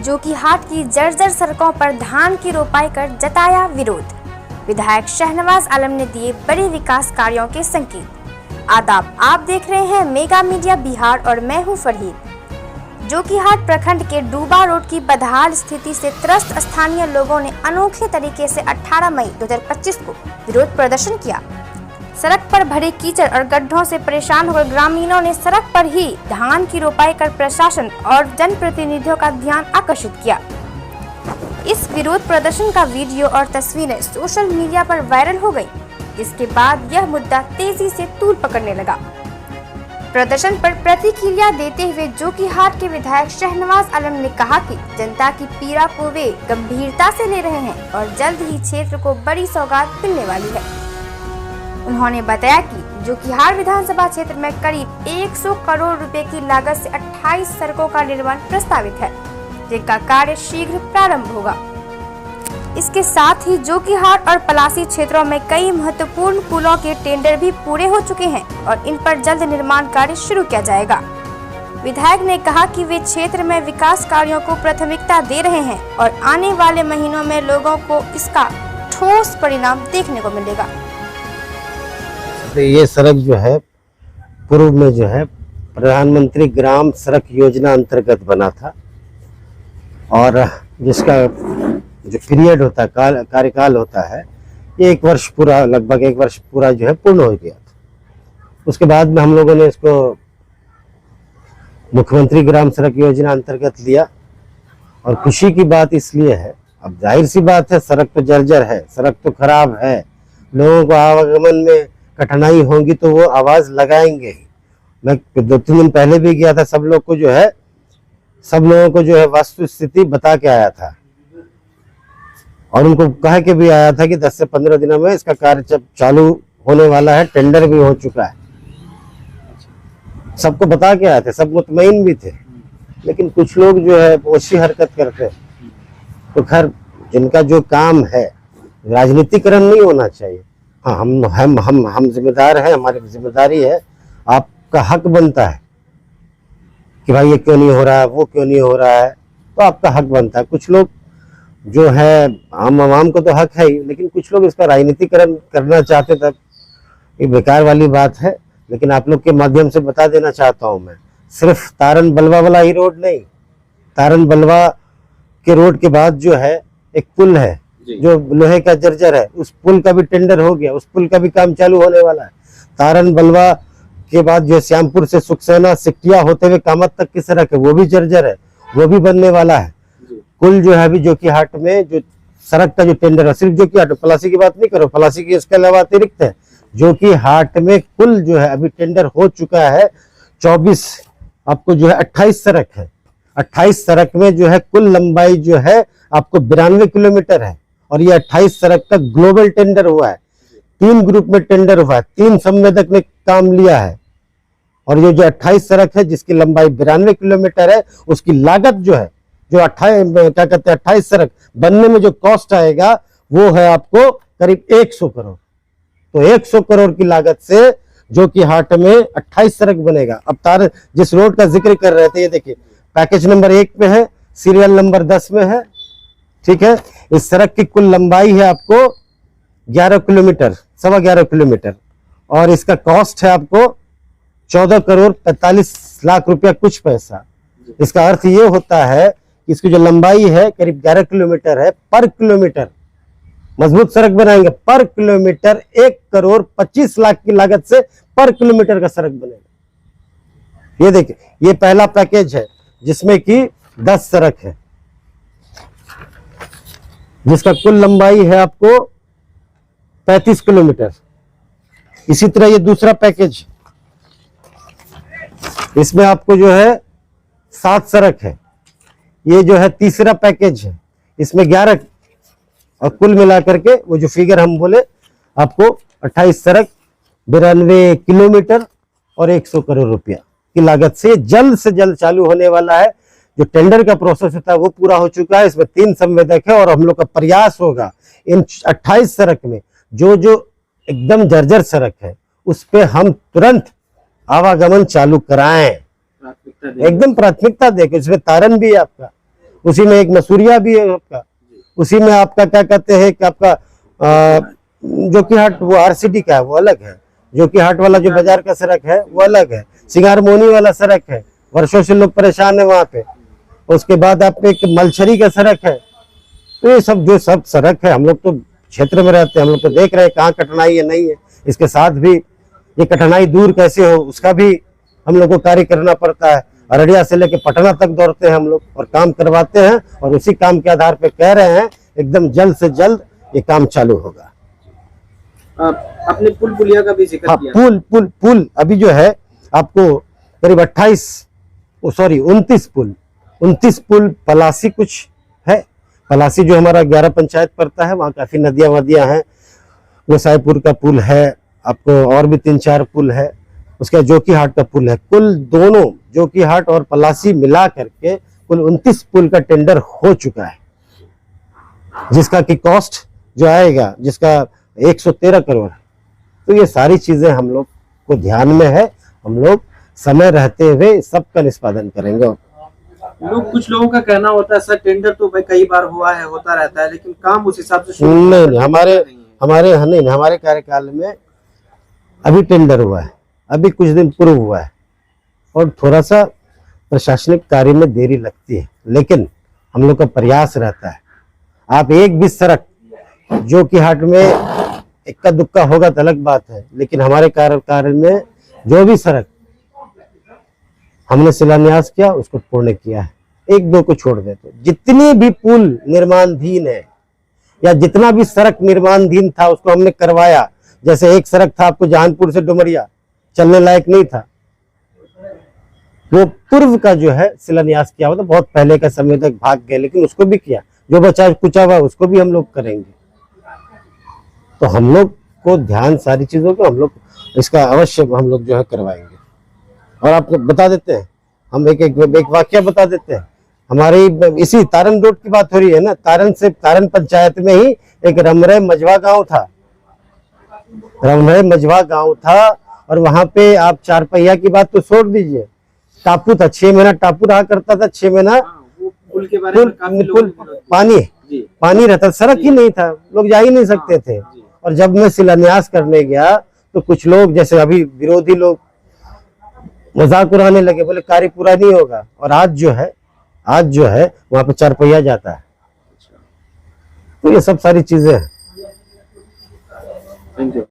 जोकीहाट की जर्जर सड़कों पर धान की रोपाई कर जताया विरोध। विधायक शहनवाज आलम ने दिए बड़े विकास कार्यों के संकेत। आदाब, आप देख रहे हैं मेगा मीडिया बिहार और मैं हूं फरहीद। जोकीहाट प्रखंड के डूबा रोड की बदहाल स्थिति से त्रस्त स्थानीय लोगों ने अनोखे तरीके से 18 मई 2025 को विरोध प्रदर्शन किया। सड़क पर भरे कीचड़ और गड्ढों से परेशान होकर ग्रामीणों ने सड़क पर ही धान की रोपाई कर प्रशासन और जनप्रतिनिधियों का ध्यान आकर्षित किया। इस विरोध प्रदर्शन का वीडियो और तस्वीरें सोशल मीडिया पर वायरल हो गई। इसके बाद यह मुद्दा तेजी से तूल पकड़ने लगा। प्रदर्शन पर प्रतिक्रिया देते हुए जोकीहाट के विधायक शहनवाज आलम ने कहा कि जनता की पीड़ा को वे गंभीरता से ले रहे हैं और जल्द ही क्षेत्र को बड़ी सौगात मिलने वाली है। उन्होंने बताया कि जोकीहाट विधानसभा क्षेत्र में करीब 100 करोड़ रुपए की लागत से 28 सड़कों का निर्माण प्रस्तावित है, जिनका कार्य शीघ्र प्रारंभ होगा। इसके साथ ही जोकीहाट और पलासी क्षेत्रों में कई महत्वपूर्ण पुलों के टेंडर भी पूरे हो चुके हैं और इन पर जल्द निर्माण कार्य शुरू किया जाएगा। विधायक ने कहा कि वे क्षेत्र में विकास कार्यों को प्राथमिकता दे रहे हैं और आने वाले महीनों में लोगों को इसका ठोस परिणाम देखने को मिलेगा। ये सड़क जो है पूर्व में जो है प्रधानमंत्री ग्राम सड़क योजना अंतर्गत बना था और जिसका जो पीरियड होता है, कार्यकाल होता है, ये 1 वर्ष पूरा, लगभग 1 वर्ष पूरा जो है पूर्ण हो गया था। उसके बाद में हम लोगों ने इसको मुख्यमंत्री ग्राम सड़क योजना अंतर्गत लिया और खुशी की बात इसलिए है, अब जाहिर सी बात है सड़क तो जर्जर है, सड़क तो खराब है, लोगों को आवागमन में कठिनाई होगी तो वो आवाज लगाएंगे ही। मैं 2-3 दिन पहले भी गया था, सब लोगों को जो है वस्तु स्थिति बता के आया था और उनको कह के भी आया था कि 10 से 15 दिनों में इसका कार्य चालू होने वाला है, टेंडर भी हो चुका है। सबको बता के आए थे, सब मुतमईन भी थे, लेकिन कुछ लोग जो है ओछी हरकत करते। तो खैर जिनका जो काम है, राजनीतिकरण नहीं होना चाहिए। हाँ, हम जिम्मेदार हैं, हमारी जिम्मेदारी है, आपका हक बनता है कि भाई ये क्यों नहीं हो रहा है, वो क्यों नहीं हो रहा है, तो आपका हक बनता है। कुछ लोग जो है, आम को तो हक है ही, लेकिन कुछ लोग इसका राजनीतिकरण करना चाहते, तब ये बेकार वाली बात है। लेकिन आप लोग के माध्यम से बता देना चाहता हूँ मैं, सिर्फ तारन बलवा वाला ही रोड नहीं, तारन बलवा के रोड के बाद जो है एक पुल है जो लोहे का जर्जर है, उस पुल का भी टेंडर हो गया, उस पुल का भी काम चालू होने वाला है। तारन बलवा के बाद जो श्यामपुर से सुखसेना सिकटिया होते हुए कामत तक की सड़क है, वो भी जर्जर है, वो भी बनने वाला है। कुल जो है अभी जोकीहाट में जो सड़क का जो टेंडर है, सिर्फ जोकीहाट, पलासी की बात नहीं करो, पलासी की इसके अलावा अतिरिक्त है, जोकीहाट में कुल जो है अभी टेंडर हो चुका है 24, आपको जो है 28 सड़क है। 28 सड़क में जो है कुल लंबाई जो है आपको 92 किलोमीटर है और ये 28 सड़क का ग्लोबल टेंडर हुआ है। 3 ग्रुप में टेंडर हुआ है, 3 संवेदक ने काम लिया है और ये जो 28 सड़क है जिसकी लंबाई 92 किलोमीटर है, उसकी लागत जो है, जो 28 सड़क बनने में जो कॉस्ट आएगा वो है आपको करीब 100 करोड़। तो 100 करोड़ की लागत से जोकीहाट में 28 सड़क बनेगा। अब जिस रोड का जिक्र कर रहे थे, ये देखिए पैकेज नंबर 1 में है, सीरियल नंबर 10 में है, ठीक है। इस सड़क की कुल लंबाई है आपको 11 किलोमीटर, 11.25 किलोमीटर और इसका कॉस्ट है आपको 14 करोड़ 45 लाख रुपया कुछ पैसा। इसका अर्थ ये होता है कि इसकी जो लंबाई है करीब 11 किलोमीटर है, पर किलोमीटर मजबूत सड़क बनाएंगे, पर किलोमीटर 1 करोड़ 25 लाख की लागत से पर किलोमीटर का सड़क बनेगा। ये देखिए, ये पहला पैकेज है जिसमें कि 10 सड़क है, जिसका कुल लंबाई है आपको 35 किलोमीटर। इसी तरह ये दूसरा पैकेज, इसमें आपको जो है 7 सड़क है। ये जो है तीसरा पैकेज है, इसमें 11 और कुल मिलाकर के वो जो फिगर हम बोले आपको 28 सड़क 92 किलोमीटर और 100 करोड़ रुपया की लागत से जल्द चालू होने वाला है। जो टेंडर का प्रोसेस था वो पूरा हो चुका है, इसमें 3 संवेदक है और हम लोग का प्रयास होगा इन 28 सड़क में जो एकदम जर्जर सड़क है उस पे हम तुरंत आवागमन चालू कराएं, एकदम प्राथमिकता देके। इसमें तारन भी है आपका, उसी में एक मसूरिया भी है आपका, उसी में आपका क्या कहते हैं कि आपका जोकीहाट वो आरसीडी का है, वो अलग है। जोकीहाट वाला जो बाजार का सड़क है वो अलग है। सिंगारमोनी वाला सड़क है, वर्षों से लोग परेशान है वहां पे। उसके बाद आपको एक मलछरी का सड़क है। तो ये सब जो सब सड़क है, हम लोग तो क्षेत्र में रहते हैं, हम लोग तो देख रहे हैं कहाँ कठिनाई है नहीं है। इसके साथ भी ये कठिनाई दूर कैसे हो उसका भी हम लोग को कार्य करना पड़ता है। अररिया से लेकर पटना तक दौड़ते हैं हम लोग और काम करवाते हैं, और उसी काम के आधार पे कह रहे हैं एकदम जल्द से जल्द ये काम चालू होगा। आपने पुल पुलिया का भी जिक्र किया। पुल अभी जो है आपको करीब 29 पुल पलासी कुछ है। पलासी जो हमारा 11 पंचायत पड़ता है, वहाँ काफी नदियां वदियां हैं। गोसाईपुर का पुल है आपको, और भी 3-4 पुल है। उसका जोकीहाट का पुल है। कुल दोनों जोकीहाट और पलासी मिला करके कुल 29 पुल का टेंडर हो चुका है, जिसका की कॉस्ट जो आएगा जिसका 113 करोड़। तो ये सारी चीजें हम लोग को ध्यान में है, हम लोग समय रहते हुए सबका निष्पादन करेंगे। कुछ लोगों का कहना होता है सर टेंडर तो भाई कई बार हुआ है, होता रहता है, लेकिन काम उस हिसाब से नहीं, हमारे कार्यकाल में अभी टेंडर हुआ है, अभी कुछ दिन पूर्व हुआ है, और थोड़ा सा प्रशासनिक कार्य में देरी लगती है, लेकिन हम लोग का प्रयास रहता है। आप एक भी सड़क जोकीहाट में इक्का दुक्का होगा तो अलग बात है, लेकिन हमारे कार्यकाल में जो भी सड़क हमने शिलान्यास किया उसको पूर्ण किया है। 1-2 को छोड़ देते, जितनी भी पुल निर्माणाधीन है या जितना भी सड़क निर्माणाधीन था उसको हमने करवाया। जैसे एक सड़क था आपको जहानपुर से डुमरिया, चलने लायक नहीं था, वो पूर्व का जो है शिलान्यास किया हुआ था, बहुत पहले का समय तक भाग गए, लेकिन उसको भी किया। जो बचा कुचा हुआ उसको भी हम लोग करेंगे। तो हम लोग को ध्यान सारी चीजों को हम लोग इसका अवश्य हम लोग जो है करवाएंगे। और आपको बता देते हैं, हम एक वाक्य बता देते हैं। हमारी इसी तारन रोड की बात हो रही है ना, तारन पंचायत में ही एक रमरे मजवा गांव था, और वहां पे आप 4 पहिया की बात तो छोड़ दीजिए, टापू था, 6 महीना टापू रहा करता था। 6 महीना पुल के बारे में काफी पानी रहता, सड़क ही नहीं था, लोग जा ही नहीं सकते थे। और जब मैं शिलान्यास करने गया तो कुछ लोग जैसे अभी विरोधी लोग मजाक उड़ाने लगे, बोले कार्य पूरा नहीं होगा। और आज जो है वहां पे 4 पहिया जाता है। तो ये सब सारी चीजें हैं। Thank you.